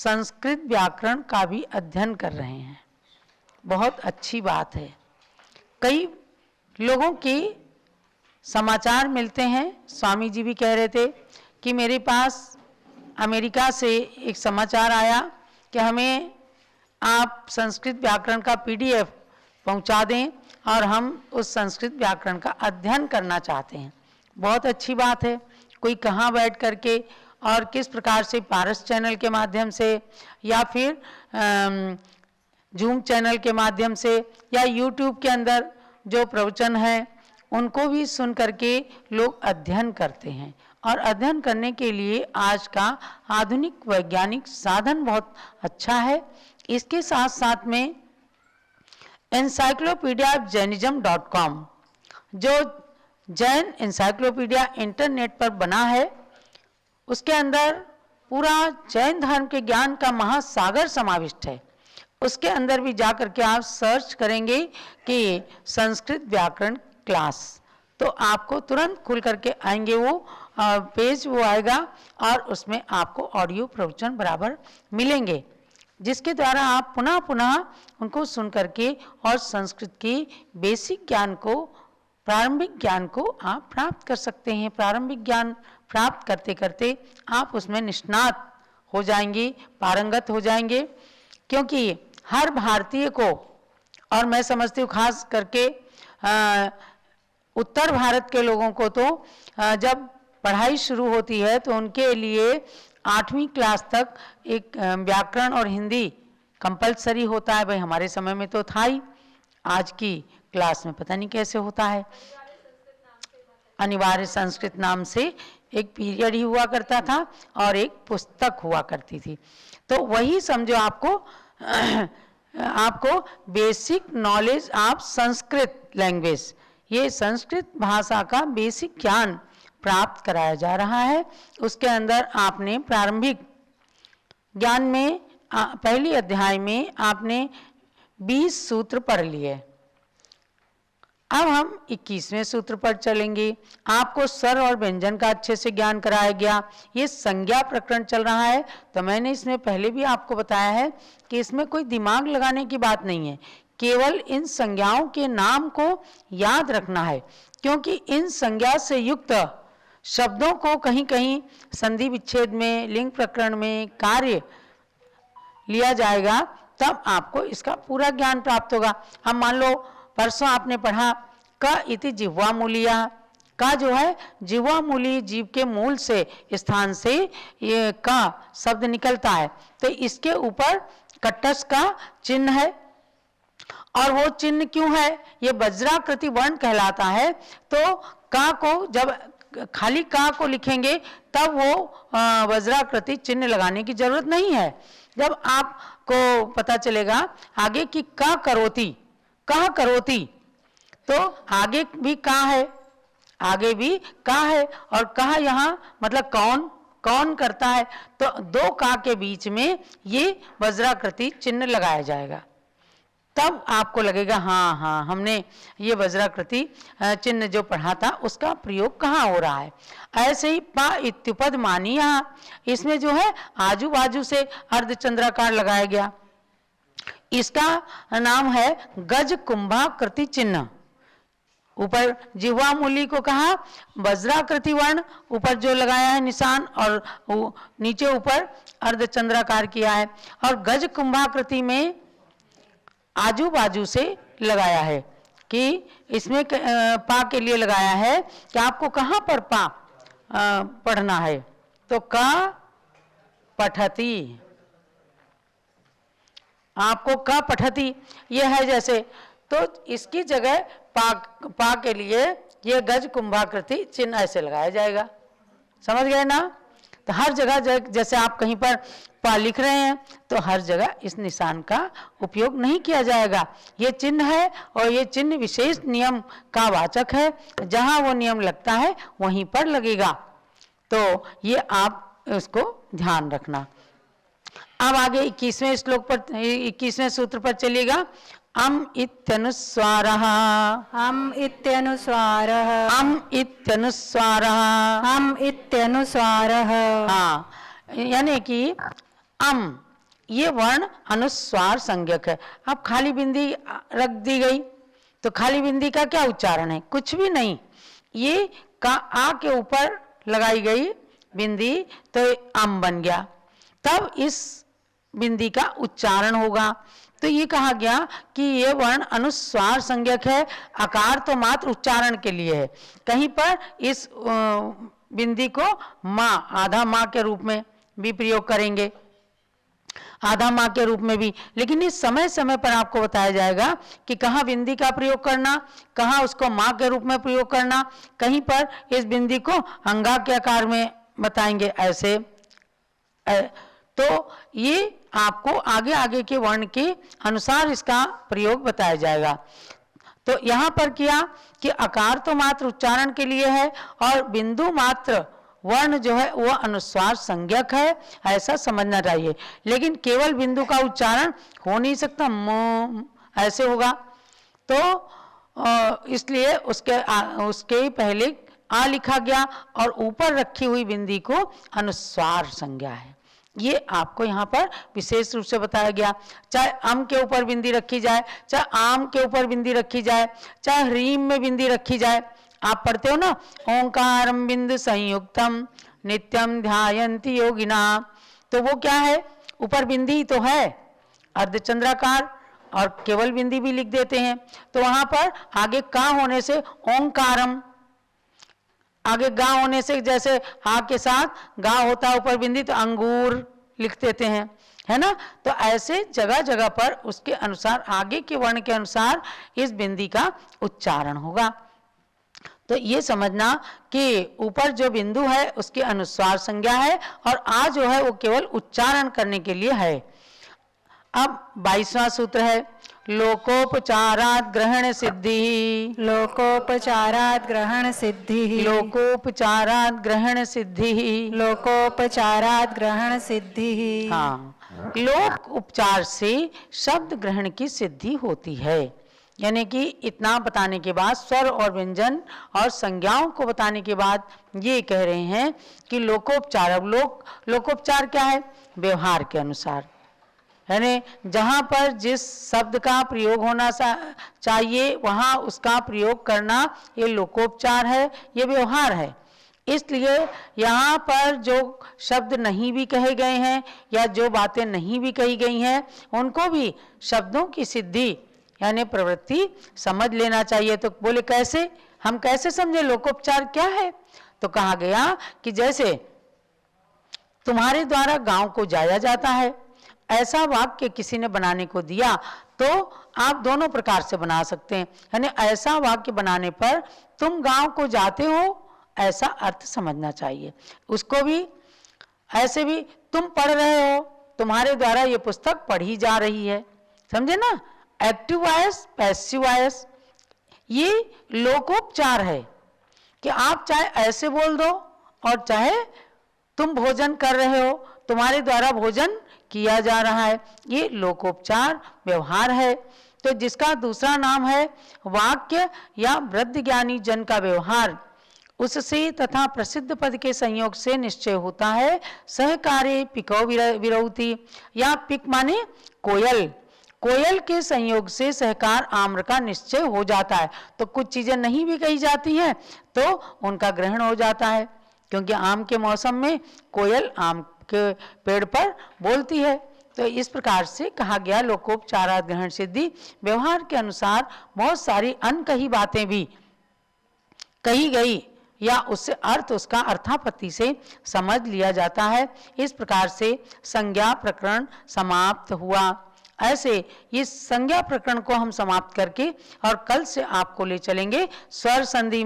संस्कृत व्याकरण का भी अध्ययन कर रहे हैं। बहुत अच्छी बात है। कई लोगों की समाचार मिलते हैं, स्वामी जी भी कह रहे थे कि मेरे पास अमेरिका से एक समाचार आया कि हमें आप संस्कृत व्याकरण का PDF पहुंचा दें और हम उस संस्कृत व्याकरण का अध्ययन करना चाहते हैं। बहुत अच्छी बात है। कोई कहाँ बैठ करके और किस प्रकार से पारस चैनल के माध्यम से या फिर जूम चैनल के माध्यम से या यूट्यूब के अंदर जो प्रवचन है उनको भी सुन करके लोग अध्ययन करते हैं। और अध्ययन करने के लिए आज का आधुनिक वैज्ञानिक साधन बहुत अच्छा है। इसके साथ साथ में encyclopedia-jainism.com जो जैन encyclopedia इंटरनेट पर बना है, उसके अंदर पूरा जैन धर्म के ज्ञान का महासागर समाविष्ट है। उसके अंदर भी जा करके आप सर्च करेंगे कि संस्कृत व्याकरण क्लास, तो आपको तुरंत खुल करके आएंगे वो पेज, वो आएगा और उसमें आपको ऑडियो प्रवचन बराबर मिलेंगे, जिसके द्वारा आप पुनः पुनः उनको सुन करके और संस्कृत के बेसिक ज्ञान को, प्रारंभिक ज्ञान को आप प्राप्त कर सकते हैं। प्रारंभिक ज्ञान प्राप्त करते करते आप उसमें निष्णात हो जाएंगे, पारंगत हो जाएंगे। क्योंकि हर भारतीय को, और मैं समझती हूँ खास करके उत्तर भारत के लोगों को, तो जब पढ़ाई शुरू होती है तो उनके लिए 8वीं क्लास तक एक व्याकरण और हिंदी कंपलसरी होता है। भाई हमारे समय में तो था ही, आज की क्लास में पता नहीं कैसे होता है। अनिवार्य संस्कृत नाम से एक पीरियड ही हुआ करता था और एक पुस्तक हुआ करती थी। तो वही समझो आपको basic knowledge of Sanskrit language, ये संस्कृत भाषा का बेसिक ज्ञान प्राप्त कराया जा रहा है। उसके अंदर आपने प्रारंभिक ज्ञान में पहली अध्याय में आपने 20 सूत्र पढ़ लिए। अब हम 21वें सूत्र पर चलेंगे। आपको स्वर और व्यंजन का अच्छे से ज्ञान कराया गया। ये संज्ञा प्रकरण चल रहा है, तो मैंने इसमें पहले भी आपको बताया है कि इसमें कोई दिमाग लगाने की बात नहीं है, केवल इन संज्ञाओं के नाम को याद रखना है। क्योंकि इन संज्ञा से युक्त शब्दों को कहीं कहीं संधि विच्छेद में, लिंग प्रकरण में कार्य लिया जाएगा, तब आपको इसका पूरा ज्ञान प्राप्त होगा। हम मान लो परसों आपने पढ़ा क इति जिह्वा मूलिया, का जो है जिह्वा मूली, जीव के मूल से स्थान से ये का शब्द निकलता है, तो इसके ऊपर कट्टस का चिन्ह है। और वो चिन्ह क्यों है? ये वज्राकृति वर्ण कहलाता है। तो का को जब खाली का को लिखेंगे तब वो वज्राकृति चिन्ह लगाने की जरूरत नहीं है। जब आपको पता चलेगा आगे की का करोती, कहा करोती, तो आगे भी का है, आगे भी का है, और कहा यहाँ मतलब कौन, कौन करता है, तो दो का के बीच में ये वज्राकृति चिन्ह लगाया जाएगा। तब आपको लगेगा हाँ हाँ हमने ये वज्राकृति चिन्ह जो पढ़ा था उसका प्रयोग कहाँ हो रहा है। ऐसे ही पा इत्युपद मानी, यहाँ इसमें जो है आजू बाजू से अर्धचंद्राकार लगाया गया। इसका नाम है गज कुंभाकृति चिन्ह। ऊपर जिह्वा मूली को कहा वज्राकृति वर्ण, ऊपर जो लगाया है निशान, और नीचे ऊपर अर्धचंद्राकार किया है। और गज कुंभाकृति में आजू बाजू से लगाया है कि इसमें पा के लिए लगाया है कि आपको कहाँ पर पा पढ़ना है, तो का पठती, आपको का पठती ये है जैसे, तो इसकी जगह पा के लिए ये गज कुंभाकृति चिन्ह ऐसे लगाया जाएगा। समझ गए ना? तो हर जगह जैसे आप कहीं पर पा लिख रहे हैं तो हर जगह इस निशान का उपयोग नहीं किया जाएगा। ये चिन्ह है और ये चिन्ह विशेष नियम का वाचक है, जहां वो नियम लगता है वहीं पर लगेगा। तो ये आप उसको ध्यान रखना। अब आगे 21वें श्लोक पर, 21वें सूत्र पर चलिएगा। अम इत्यनुस्वारः, अम इत्यनुस्वारः, अम इत्यनुस्वारः, अम इत्यनुस्वारः। हाँ, यानी कि अम ये वर्ण अनुस्वार संज्ञक है। अब खाली बिंदी रख दी गई तो खाली बिंदी का क्या उच्चारण है? कुछ भी नहीं। ये का आ के ऊपर लगाई गई बिंदी तो अम बन गया, तब इस बिंदी का उच्चारण होगा। तो ये कहा गया कि ये वर्ण अनुस्वार संज्ञक है, आकार तो मात्र उच्चारण के लिए है। कहीं पर इस बिंदी को माँ, आधा माँ के रूप में भी प्रयोग करेंगे, आधा माँ के रूप में भी, लेकिन इस समय समय पर आपको बताया जाएगा कि कहाँ बिंदी का प्रयोग करना, कहाँ उसको माँ के रूप में प्रयोग करना। कहीं पर इस बिंदी को अंगा के आकार में बताएंगे ऐसे। तो ये आपको आगे आगे के वर्ण के अनुसार इसका प्रयोग बताया जाएगा। तो यहाँ पर किया कि आकार तो मात्र उच्चारण के लिए है और बिंदु मात्र वर्ण जो है वह अनुस्वार संज्ञक है, ऐसा समझना चाहिए। लेकिन केवल बिंदु का उच्चारण हो नहीं सकता, ऐसे होगा। तो इसलिए उसके पहले आ लिखा गया और ऊपर रखी हुई बिंदी को अनुस्वार संज्ञा है। ये आपको यहाँ पर विशेष रूप से बताया गया। चाहे अम के ऊपर बिंदी रखी जाए, चाहे आम के ऊपर बिंदी रखी जाए, चाहे ह्रीम में बिंदी रखी जाए। आप पढ़ते हो ना, ओंकारम बिंदु संयुक्तम नित्यम ध्यायन्ति योगिना, तो वो क्या है? ऊपर बिंदी तो है अर्धचंद्राकार और केवल बिंदी भी लिख देते हैं। तो वहां पर आगे का होने से ओंकारम, आगे गा होने से जैसे हा के साथ गा होता है ऊपर बिंदी, तो अंगूर लिख देते हैं, है ना। तो ऐसे जगह जगह पर उसके अनुसार आगे के वर्ण के अनुसार इस बिंदी का उच्चारण होगा। तो ये समझना कि ऊपर जो बिंदु है उसके अनुस्वार संज्ञा है और आ जो है वो केवल उच्चारण करने के लिए है। अब 22वां सूत्र है, लोकोपचारात् ग्रहण सिद्धि। लोकोपचारात् ग्रहण सिद्धि। लोकोपचारात् ग्रहण सिद्धि। लोकोपचारात् ग्रहण सिद्धि। हाँ, लोक उपचार से शब्द ग्रहण की सिद्धि होती है। यानी कि इतना बताने के बाद, स्वर और व्यंजन और संज्ञाओं को बताने के बाद ये कह रहे हैं कि लोकोपचार। अब लोकोपचार क्या है? व्यवहार के अनुसार, यानी जहाँ पर जिस शब्द का प्रयोग होना चाहिए वहाँ उसका प्रयोग करना, ये लोकोपचार है, ये व्यवहार है। इसलिए यहाँ पर जो शब्द नहीं भी कहे गए हैं या जो बातें नहीं भी कही गई हैं उनको भी शब्दों की सिद्धि यानी प्रवृत्ति समझ लेना चाहिए। तो बोले कैसे, हम कैसे समझे लोकोपचार क्या है? तो कहा गया कि जैसे तुम्हारे द्वारा गांव को जाया जाता है, ऐसा वाक्य किसी ने बनाने को दिया तो आप दोनों प्रकार से बना सकते हैं। यानी ऐसा वाक्य बनाने पर तुम गांव को जाते हो ऐसा अर्थ समझना चाहिए। उसको भी ऐसे भी तुम पढ़ रहे हो, तुम्हारे द्वारा ये पुस्तक पढ़ी जा रही है, समझे ना। एक्टिव वॉइस, पैसिव वॉइस, ये लोकोपचार है कि आप चाहे ऐसे बोल दो और चाहे तुम भोजन कर रहे हो, तुम्हारे द्वारा भोजन किया जा रहा है, ये लोकोपचार व्यवहार है। तो जिसका दूसरा नाम है वाक्य या वृद्ध ज्ञानी जन का व्यवहार, उससे तथा प्रसिद्ध पद के संयोग से निश्चय होता है। सहकारे पिको विरौती, या पिक माने कोयल, कोयल के संयोग से सहकार आम्र का निश्चय हो जाता है। तो कुछ चीजें नहीं भी कही जाती हैं तो उनका ग्रहण हो जाता है, क्योंकि आम के मौसम में कोयल आम के पेड़ पर बोलती है। तो इस प्रकार से कहा गया लोकोपचारात् ग्रहण सिद्धि। व्यवहार के अनुसार बहुत सारी अनकही बातें भी कही गई या उससे अर्थ उसका अर्थापत्ति से समझ लिया जाता है। इस प्रकार से संज्ञा प्रकरण समाप्त हुआ। ऐसे इस संज्ञा प्रकरण को हम समाप्त करके और कल से आपको ले चलेंगे स्वर संधि।